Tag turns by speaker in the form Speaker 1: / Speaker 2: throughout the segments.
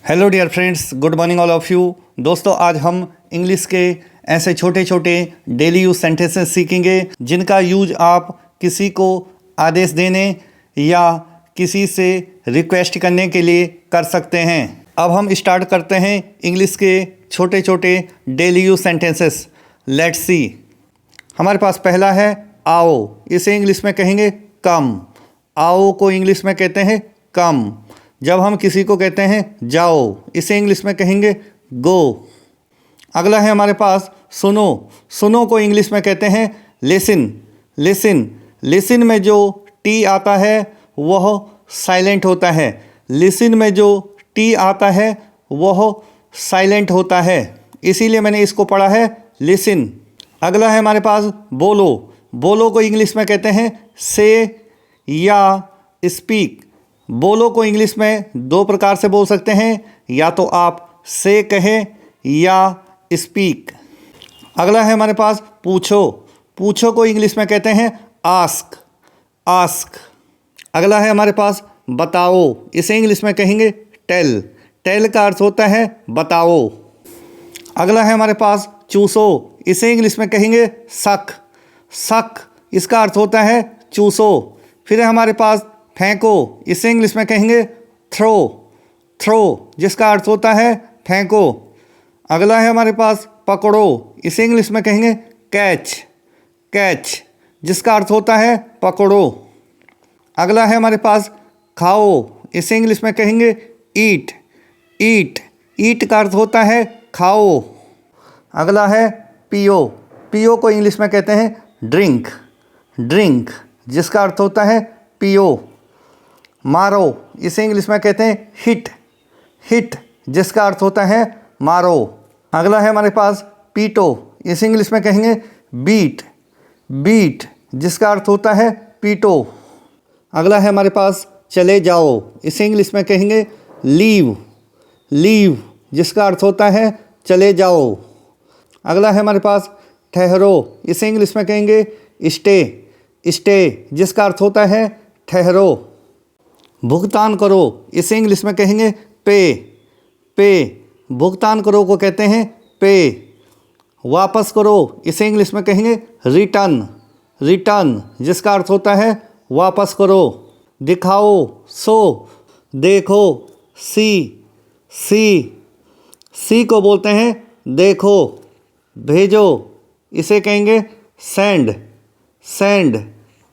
Speaker 1: Hello dear friends, good morning all of you. दोस्तों, आज हम इंग्लिश के ऐसे छोटे छोटे डेली यूज सेंटेंसेस सीखेंगे जिनका यूज आप किसी को आदेश देने या किसी से रिक्वेस्ट करने के लिए कर सकते हैं। अब हम स्टार्ट करते हैं इंग्लिश के छोटे छोटे daily use sentences. Let's see. हमारे पास पहला है आओ। इसे इंग्लिश में कहेंगे कम। आओ को इंग्लिश में कहते हैं कम। जब हम किसी को कहते हैं जाओ, इसे इंग्लिश में कहेंगे गो। अगला है हमारे पास सुनो। सुनो को इंग्लिश में कहते हैं लिसन। लिसन लिसन में जो टी आता है वह साइलेंट होता है। लिसन में जो टी आता है वह साइलेंट होता है, इसीलिए मैंने इसको पढ़ा है लिसन। अगला है हमारे पास बोलो। बोलो को इंग्लिश में कहते हैं से या स्पीक। बोलो को इंग्लिश में दो प्रकार से बोल सकते हैं, या तो आप से कहें या स्पीक। अगला है हमारे पास पूछो। पूछो को इंग्लिश में कहते हैं आस्क। आस्क। अगला है हमारे पास बताओ। इसे इंग्लिश में कहेंगे टेल। टेल का अर्थ होता है बताओ। अगला है हमारे पास चूसो। इसे इंग्लिश में कहेंगे सक। सक इसका अर्थ होता है चूसो। फिर है हमारे पास फेंको। इसे इंग्लिश में कहेंगे थ्रो। थ्रो जिसका अर्थ होता है फेंको। अगला है हमारे पास पकड़ो। इसे इंग्लिश में कहेंगे कैच। कैच जिसका अर्थ होता है पकड़ो। अगला है हमारे पास खाओ। इसे इंग्लिश में कहेंगे ईट। ईट ईट का अर्थ होता है खाओ। अगला है पियो। पियो को इंग्लिश में कहते हैं ड्रिंक। ड्रिंक जिसका अर्थ होता है पियो। मारो। इसे इंग्लिश में कहते हैं हिट। हिट जिसका अर्थ होता है मारो। अगला है हमारे पास पीटो। इसे इंग्लिश में कहेंगे बीट। बीट जिसका अर्थ होता है पीटो। अगला है हमारे पास चले जाओ। इसे इंग्लिश में कहेंगे लीव। लीव जिसका अर्थ होता है चले जाओ। अगला है हमारे पास ठहरो। इसे इंग्लिश में कहेंगे स्टे। स्टे जिसका अर्थ होता है ठहरो। भुगतान करो। इसे इंग्लिश में कहेंगे पे। पे भुगतान करो को कहते हैं पे। वापस करो। इसे इंग्लिश में कहेंगे रिटर्न। रिटर्न जिसका अर्थ होता है वापस करो। दिखाओ। सो। देखो। सी। सी। सी को बोलते हैं देखो। भेजो। इसे कहेंगे सेंड। सेंड।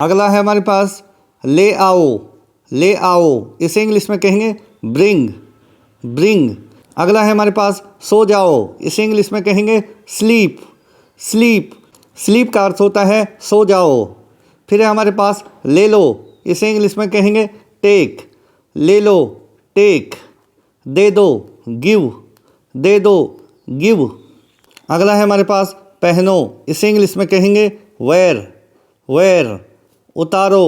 Speaker 1: अगला है हमारे पास ले आओ। ले आओ। इसे इंग्लिश में कहेंगे ब्रिंग। ब्रिंग। अगला है हमारे पास सो जाओ। इसे इंग्लिश में कहेंगे स्लीप। स्लीप। स्लीप का अर्थ होता है सो जाओ। फिर है हमारे पास ले लो। इसे इंग्लिश में कहेंगे टेक। ले लो। टेक। दे दो। गिव। दे दो। गिव। अगला है हमारे पास पहनो। इसे इंग्लिश में कहेंगे वेयर। वेयर। उतारो।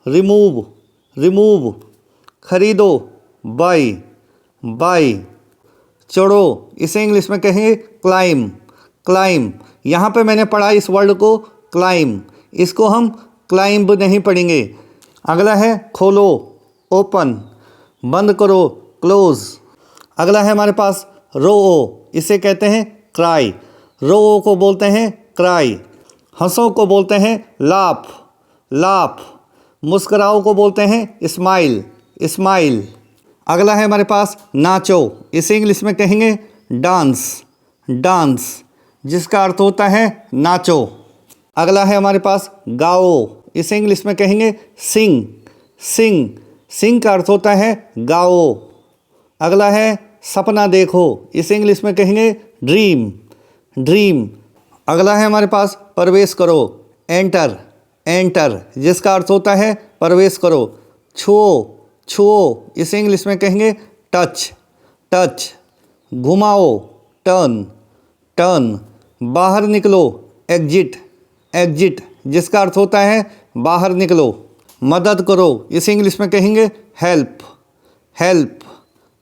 Speaker 1: रिमूव। रिमूव। खरीदो। बाई। बाई। चढ़ो। इसे इंग्लिश में कहेंगे क्लाइम। क्लाइम। यहाँ पे मैंने पढ़ा इस वर्ड को क्लाइम। इसको हम क्लाइंब नहीं पढ़ेंगे। अगला है खोलो। ओपन। बंद करो। क्लोज। अगला है हमारे पास रो। इसे कहते हैं क्राई। रो को बोलते हैं क्राई। हंसो को बोलते हैं लाफ। लाफ। मुस्कुराओ को बोलते हैं स्माइल। स्माइल। अगला है हमारे पास नाचो। इसे इंग्लिश में कहेंगे डांस। डांस जिसका अर्थ होता है नाचो। अगला है हमारे पास गाओ। इसे इंग्लिश में कहेंगे सिंग। सिंग। सिंग का अर्थ होता है गाओ। अगला है सपना देखो। इसे इंग्लिश में कहेंगे ड्रीम। ड्रीम। अगला है हमारे पास प्रवेश करो। एंटर। एंटर जिसका अर्थ होता है प्रवेश करो। छुओ। छुओ। इसे इंग्लिश में कहेंगे टच। टच। घुमाओ। टर्न। टर्न। बाहर निकलो। एग्जिट। एग्जिट जिसका अर्थ होता है बाहर निकलो। मदद करो। इसे इंग्लिश में कहेंगे हेल्प। हेल्प।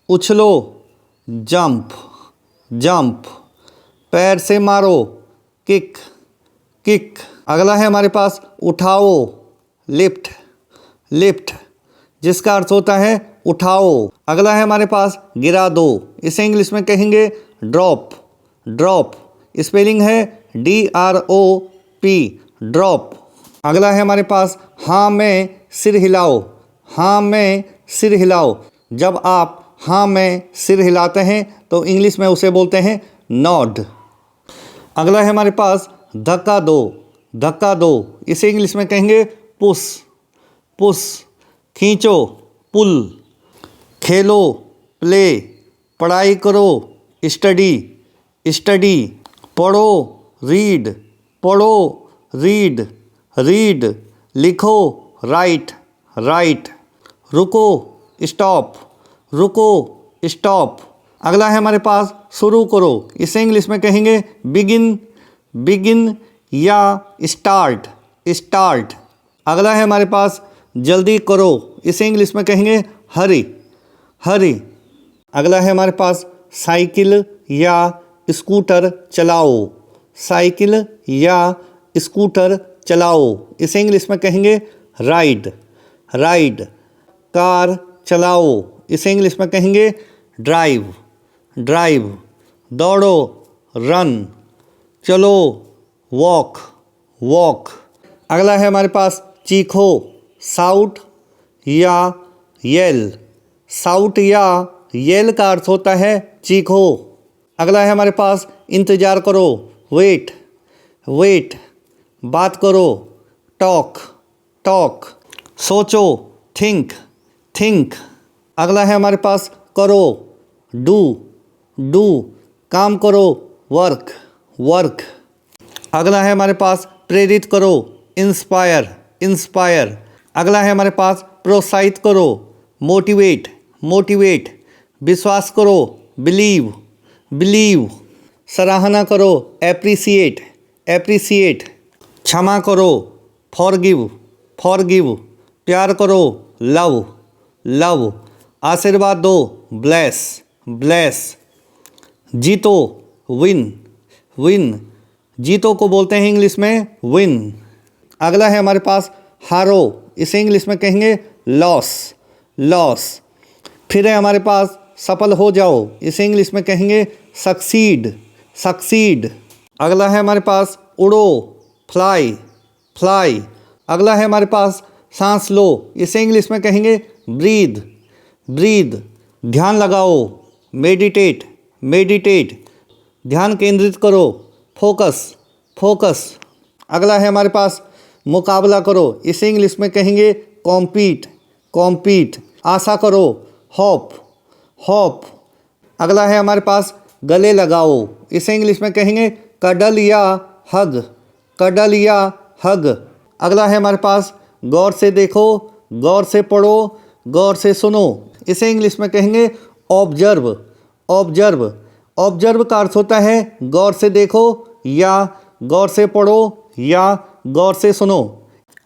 Speaker 1: उछलो। जंप। जंप। पैर से मारो। किक। किक। अगला है हमारे पास उठाओ। लिफ्ट। लिफ्ट जिसका अर्थ होता है उठाओ। अगला है हमारे पास गिरा दो, इसे इंग्लिश में कहेंगे ड्रॉप, ड्रॉप। स्पेलिंग है DROP, ड्रॉप। अगला है हमारे पास हाँ में सिर हिलाओ, हाँ में सिर हिलाओ। जब आप हाँ में सिर हिलाते हैं तो इंग्लिश में उसे बोलते हैं नॉड। अगला है हमारे पास धक्का दो, धक्का दो। इसे इंग्लिश में कहेंगे पुश, पुश। खींचो, पुल। खेलो, प्ले। पढ़ाई करो, स्टडी, स्टडी। पढ़ो, रीड, पढ़ो, रीड, रीड। लिखो, राइट, राइट। रुको, स्टॉप, रुको, स्टॉप। अगला है हमारे पास शुरू करो, इसे इंग्लिश में कहेंगे बिगिन, बिगिन या स्टार्ट, स्टार्ट। अगला है हमारे पास जल्दी करो, इसे इंग्लिश में कहेंगे हरी, हरी। अगला है हमारे पास साइकिल या स्कूटर चलाओ, साइकिल या स्कूटर चलाओ। इसे इंग्लिश में कहेंगे राइड, राइड। कार चलाओ, इसे इंग्लिश में कहेंगे ड्राइव, ड्राइव। दौड़ो, रन। चलो, वॉक, वॉक। अगला है हमारे पास चीखो, साउट या येल। साउट या येल का अर्थ होता है चीखो। अगला है हमारे पास इंतज़ार करो, वेट, वेट। बात करो, टॉक, टॉक। सोचो, थिंक, थिंक। अगला है हमारे पास करो, डू, डू। काम करो, वर्क, वर्क। अगला है हमारे पास प्रेरित करो, इंस्पायर, इंस्पायर। अगला है हमारे पास प्रोत्साहित करो, मोटिवेट, मोटिवेट। विश्वास करो, बिलीव, बिलीव। सराहना करो, एप्रिसिएट, एप्रिसिएट। क्षमा करो, फॉरगिव, फॉरगिव। प्यार करो, लव, लव। आशीर्वाद दो, ब्लेस, ब्लेस। जीतो, विन, विन। जीतो को बोलते हैं इंग्लिश में विन। अगला है हमारे पास हारो, इसे इंग्लिश में कहेंगे लॉस, लॉस। फिर है हमारे पास सफल हो जाओ, इसे इंग्लिश में कहेंगे सक्सीड, सक्सीड। अगला है हमारे पास उड़ो, फ्लाई, फ्लाई। अगला है हमारे पास सांस लो, इसे इंग्लिश में कहेंगे ब्रीद, ब्रीद। ध्यान लगाओ, मेडिटेट, मेडिटेट। ध्यान केंद्रित करो, फोकस, फोकस। अगला है हमारे पास मुकाबला करो, इसे इंग्लिश में कहेंगे कॉम्पीट, कॉम्पीट। आशा करो, होप, होप। अगला है हमारे पास गले लगाओ, इसे इंग्लिश में कहेंगे कडल या हग, कडल या हग। अगला है हमारे पास गौर से देखो, गौर से पढ़ो, गौर से सुनो, इसे इंग्लिश में कहेंगे ऑब्जर्व, ऑब्जर्व। ऑब्जर्व का अर्थ होता है गौर से देखो या गौर से पढ़ो या गौर से सुनो।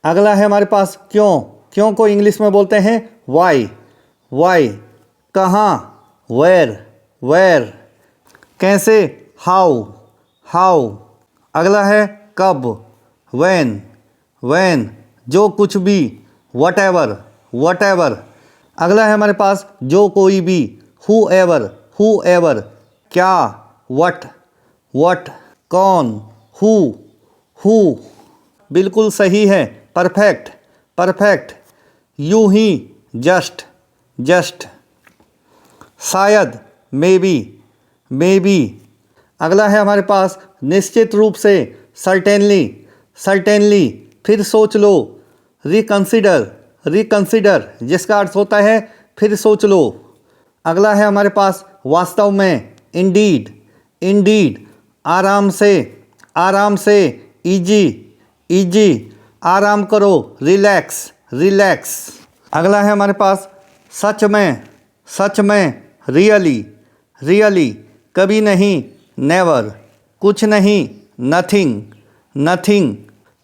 Speaker 1: अगला है हमारे पास क्यों, क्यों को इंग्लिश में बोलते हैं वाई, वाई। कहाँ, वेयर, वेयर। कैसे, हाउ, हाउ। अगला है कब, व्हेन, व्हेन। जो कुछ भी, वट एवर, वट एवर। अगला है हमारे पास जो कोई भी, हु एवर, हु एवर। क्या, वट, वट। कौन, हु, हु। बिल्कुल सही है, परफेक्ट, परफेक्ट। यूं ही, जस्ट, जस्ट। शायद, मे बी, मे बी। अगला है हमारे पास निश्चित रूप से, सर्टेनली, सर्टेनली। फिर सोच लो, रिकंसिडर, रिकंसिडर, जिसका अर्थ होता है फिर सोच लो। अगला है हमारे पास वास्तव में, इंडीड, इंडीड। आराम से, आराम से। Easy, easy. आराम करो, रिलैक्स, रिलैक्स। अगला है हमारे पास सच में, सच में। Really, really. कभी नहीं, नेवर। कुछ नहीं, नथिंग, नथिंग।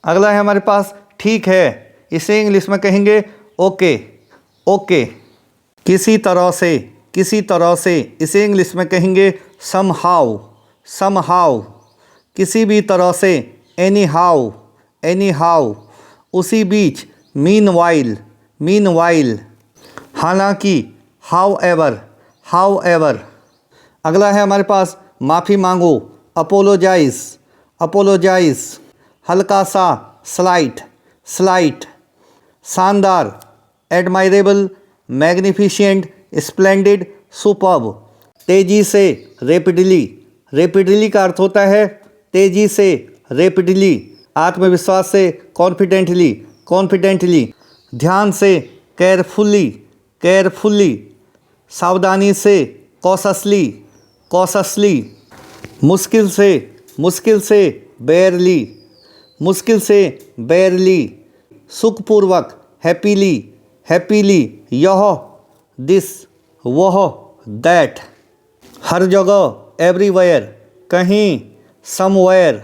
Speaker 1: अगला है हमारे पास ठीक है, इसे इंग्लिश में कहेंगे ओके, ओके। किसी तरह से, किसी तरह से, इसे इंग्लिश में कहेंगे समहाउ, समहाउ। किसी भी तरह से, एनी हाउ, एनी हाउ। उसी बीच, मीनवाइल, मीनवाइल। हालांकि, हाउएवर, हाउएवर। अगला है हमारे पास माफ़ी मांगो, अपोलोजाइज, अपोलोजाइज। हल्का सा, स्लाइट, स्लाइट। शानदार, एडमायरेबल, मैग्निफिशिएंट, स्प्लेंडिड, सुपर्ब। तेज़ी से, रैपिडली, रैपिडली का अर्थ होता है तेज़ी से, रैपिडली। आत्मविश्वास से, कॉन्फिडेंटली, कॉन्फिडेंटली। ध्यान से, केयरफुली, केयरफुली। सावधानी से, कॉशसली, कॉशसली। मुश्किल से, मुश्किल से, बेयरली, मुश्किल से, बेयरली। सुखपूर्वक, हैप्पीली, हैप्पीली। यह, दिस, वह, दैट। हर जगह, एवरीवेयर, कहीं, समवेयर।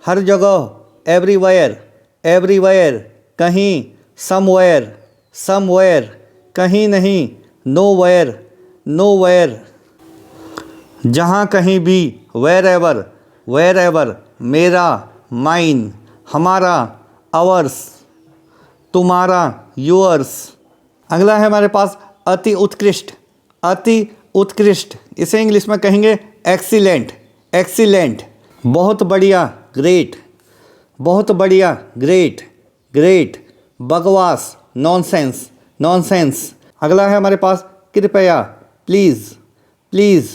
Speaker 1: हर जगह, एवरीवेयर, एवरीवेयर, कहीं, समवेयर, समवेयर, कहीं नहीं, नोवेयर, नोवेयर। जहाँ कहीं भी, वेयरएवर, वेयरएवर। मेरा, माइन, हमारा, अवर्स, तुम्हारा, योर्स। अगला है हमारे पास अति उत्कृष्ट, अति उत्कृष्ट। इसे इंग्लिश में कहेंगे एक्सीलेंट, एक्सीलेंट। बहुत बढ़िया, ग्रेट, बहुत बढ़िया, ग्रेट, ग्रेट। बकवास, नॉनसेंस, नॉनसेंस। अगला है हमारे पास कृपया, प्लीज़, प्लीज़।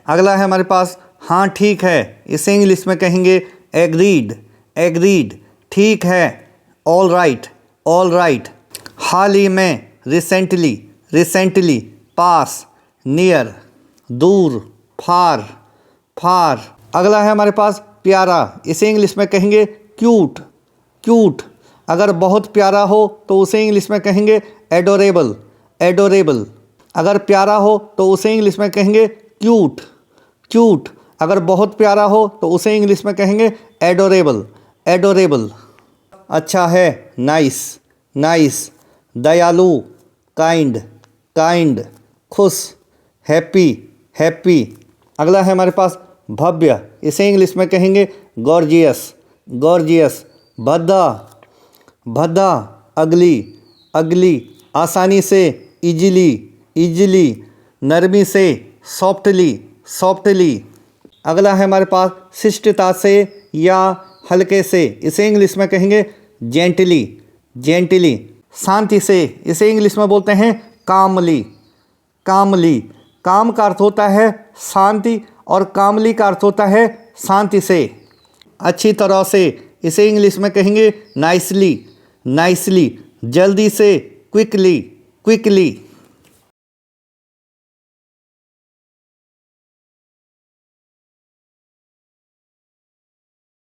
Speaker 1: अगला है हमारे पास हाँ ठीक है। इसे इंग्लिश में कहेंगे एग्रीड, एग्रीड। ठीक है, ऑल राइट, ऑल राइट। हाल ही में, रिसेंटली, रिसेंटली। पास, नियर, दूर, फार, फार। अगला है हमारे पास प्यारा। इसे इंग्लिश में कहेंगे क्यूट, क्यूट। अगर बहुत प्यारा हो तो उसे इंग्लिश में कहेंगे एडोरेबल, एडोरेबल। अगर प्यारा हो तो उसे इंग्लिश में कहेंगे क्यूट, क्यूट। अगर बहुत प्यारा हो तो उसे इंग्लिश में कहेंगे एडोरेबल, एडोरेबल। अच्छा है, नाइस, नाइस। दयालु, काइंड, काइंड। खुश, हैप्पी, हैप्पी। अगला है हमारे पास भव्य। इसे इंग्लिश में कहेंगे गॉर्जियस, गॉर्जियस। भद्दा, भद्दा। अगली, अगली। आसानी से, इजीली, इजीली। नरमी से, सॉफ्टली, सॉफ्टली। अगला है हमारे पास शिष्टता से या हल्के से। इसे इंग्लिश में कहेंगे जेंटली, जेंटली। शांति से, इसे इंग्लिश में बोलते हैं कामली, कामली। काम का अर्थ होता है शांति और कामली का अर्थ होता है शांति से। अच्छी तरह से, इसे इंग्लिश में कहेंगे नाइसली, नाइसली। जल्दी से, क्विकली, क्विकली।